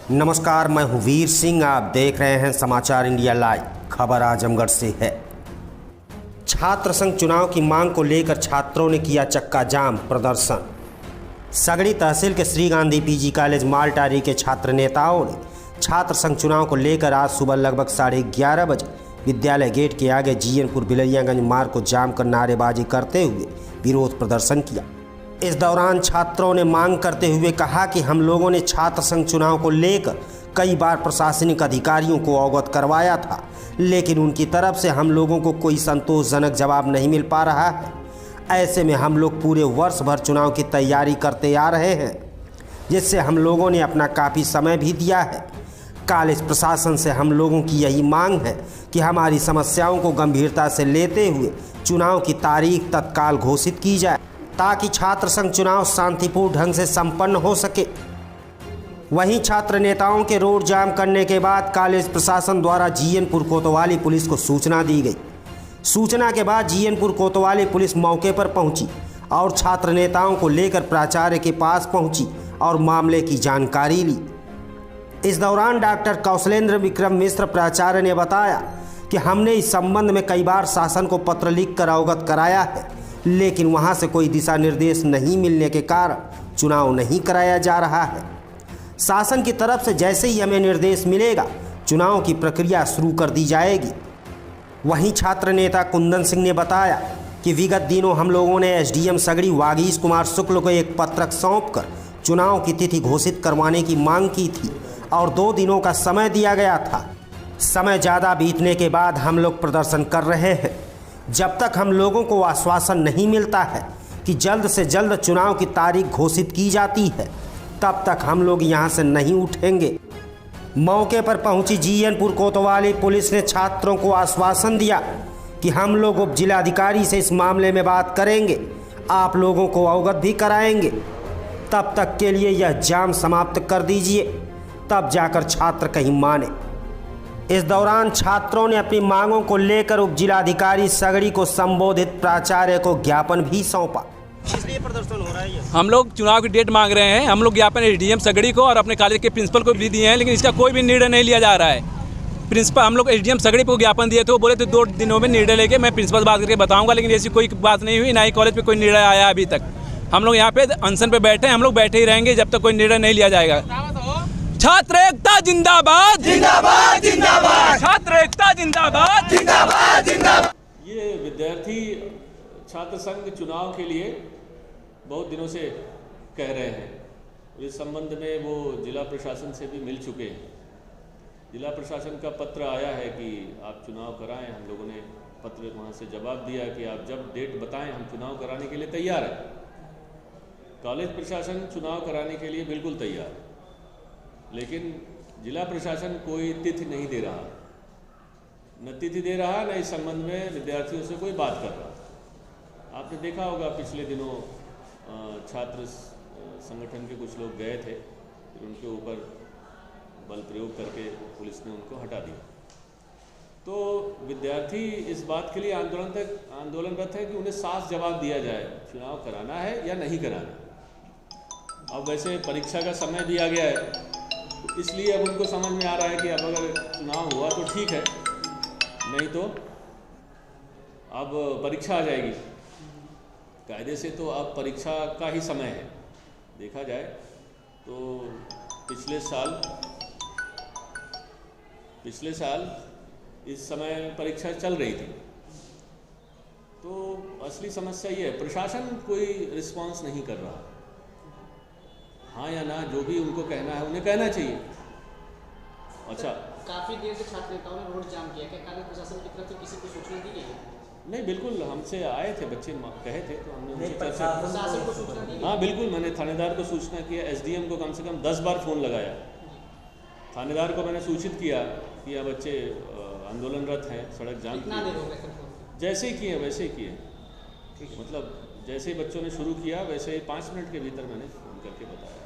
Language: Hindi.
नमस्कार, मैं हूं वीर सिंह। आप देख रहे हैं समाचार इंडिया लाइव। खबर आजमगढ़ से है। छात्र संघ चुनाव की मांग को लेकर छात्रों ने किया चक्का जाम प्रदर्शन। सगड़ी तहसील के श्री गांधी पीजी कॉलेज मालटारी के छात्र नेताओं ने छात्र संघ चुनाव को लेकर आज सुबह लगभग 11:30 बजे विद्यालय गेट के आगे जीयनपुर बिलैयागंज मार्ग को जाम कर नारेबाजी करते हुए विरोध प्रदर्शन किया। इस दौरान छात्रों ने मांग करते हुए कहा कि हम लोगों ने छात्र संघ चुनाव को लेकर कई बार प्रशासनिक अधिकारियों को अवगत करवाया था, लेकिन उनकी तरफ से हम लोगों को कोई संतोषजनक जवाब नहीं मिल पा रहा है। ऐसे में हम लोग पूरे वर्ष भर चुनाव की तैयारी करते आ रहे हैं, जिससे हम लोगों ने अपना काफ़ी समय भी दिया है। कॉलेज प्रशासन से हम लोगों की यही मांग है कि हमारी समस्याओं को गंभीरता से लेते हुए चुनाव की तारीख तत्काल घोषित की जाए, ताकि छात्र संघ चुनाव शांतिपूर्ण ढंग से संपन्न हो सके। वहीं छात्र नेताओं के रोड जाम करने के बाद कॉलेज प्रशासन द्वारा जीयनपुर कोतवाली पुलिस को सूचना दी गई। सूचना के बाद जीयनपुर कोतवाली पुलिस मौके पर पहुंची और छात्र नेताओं को लेकर प्राचार्य के पास पहुंची और मामले की जानकारी ली। इस दौरान डॉक्टर कौशलेंद्र विक्रम मिश्र प्राचार्य ने बताया कि हमने इस संबंध में कई बार शासन को पत्र लिखकर अवगत कराया है, लेकिन वहां से कोई दिशा निर्देश नहीं मिलने के कारण चुनाव नहीं कराया जा रहा है। शासन की तरफ से जैसे ही हमें निर्देश मिलेगा, चुनाव की प्रक्रिया शुरू कर दी जाएगी। वहीं छात्र नेता कुंदन सिंह ने बताया कि विगत दिनों हम लोगों ने एसडीएम सगड़ी वागीश कुमार शुक्ल को एक पत्रक सौंपकर चुनाव की तिथि घोषित करवाने की मांग की थी और 2 दिनों का समय दिया गया था। समय ज़्यादा बीतने के बाद हम लोग प्रदर्शन कर रहे हैं। जब तक हम लोगों को आश्वासन नहीं मिलता है कि जल्द से जल्द चुनाव की तारीख घोषित की जाती है, तब तक हम लोग यहां से नहीं उठेंगे। मौके पर पहुंची जीयनपुर कोतवाली पुलिस ने छात्रों को आश्वासन दिया कि हम लोग उप जिलाधिकारी से इस मामले में बात करेंगे, आप लोगों को अवगत भी कराएंगे। तब तक के लिए यह जाम समाप्त कर दीजिए, तब जाकर छात्र कहीं माने। इस दौरान छात्रों ने अपनी मांगों को लेकर उप जिलाधिकारी सगड़ी को संबोधित प्राचार्य को ज्ञापन भी सौंपा। इसलिए प्रदर्शन हो रहा है। हम लोग चुनाव की डेट मांग रहे हैं। हम लोग ज्ञापन एसडीएम सगड़ी को और अपने कॉलेज के प्रिंसिपल को भी दिए हैं, लेकिन इसका कोई भी निर्णय नहीं लिया जा रहा है। प्रिंसिपल हम लोग एसडीएम सगड़ी को ज्ञापन दिए थे, वो बोले थे 2 दिनों में निर्णय लेके मैं प्रिंसिपल से बात करके बताऊंगा, लेकिन ऐसी कोई बात नहीं हुई, ना ही कॉलेज पे कोई निर्णय आया अभी तक। हम लोग यहाँ पे अनशन पे बैठे हैं, हम लोग बैठे ही रहेंगे जब तक कोई निर्णय नहीं लिया जाएगा। छात्र एकता जिंदाबाद जिंदाबाद जिंदाबाद, छात्र एकता जिंदाबाद जिंदाबाद जिंदाबाद। ये विद्यार्थी छात्र संघ चुनाव के लिए बहुत दिनों से कह रहे हैं। इस संबंध में वो जिला प्रशासन से भी मिल चुके हैं। जिला प्रशासन का पत्र आया है कि आप चुनाव कराएं। हम लोगों ने पत्र वहाँ से जवाब दिया कि आप जब डेट बताएं हम चुनाव कराने के लिए तैयार हैं। कॉलेज प्रशासन चुनाव कराने के लिए बिल्कुल तैयार है, लेकिन जिला प्रशासन कोई तिथि नहीं दे रहा, न तिथि दे रहा, न इस संबंध में विद्यार्थियों से कोई बात कर रहा। आपने देखा होगा पिछले दिनों छात्र संगठन के कुछ लोग गए थे, फिर उनके ऊपर बल प्रयोग करके पुलिस ने उनको हटा दिया। तो विद्यार्थी इस बात के लिए आंदोलनरत है कि उन्हें साफ जवाब दिया जाए, चुनाव कराना है या नहीं कराना। अब वैसे परीक्षा का समय भी आ गया है, तो इसलिए अब उनको समझ में आ रहा है कि अब अगर चुनाव हुआ तो ठीक है, नहीं तो अब परीक्षा आ जाएगी। कायदे से तो अब परीक्षा का ही समय है। देखा जाए तो पिछले साल इस समय परीक्षा चल रही थी। तो असली समस्या ये है, प्रशासन कोई रिस्पांस नहीं कर रहा। हाँ या ना, जो भी उनको कहना है उन्हें कहना चाहिए। अच्छा, काफी देर से छात्र नेताओं ने रोड जाम किया, क्या कॉलेज प्रशासन की तरफ से किसी को सूचना दी गई है? नहीं, बिल्कुल हमसे आए थे बच्चे, कहे थे, तो हमने उनकी प्रशासन को सूचना दी। हाँ बिल्कुल, मैंने थानेदार को सूचना किया, एसडीएम को कम से कम 10 बार फ़ोन लगाया। थानेदार को मैंने सूचित किया कि यह बच्चे आंदोलनरत हैं, सड़क जाम किए। जैसे ही किए वैसे ही किए, मतलब जैसे ही बच्चों ने शुरू किया वैसे ही 5 मिनट के भीतर मैंने फ़ोन करके बताया।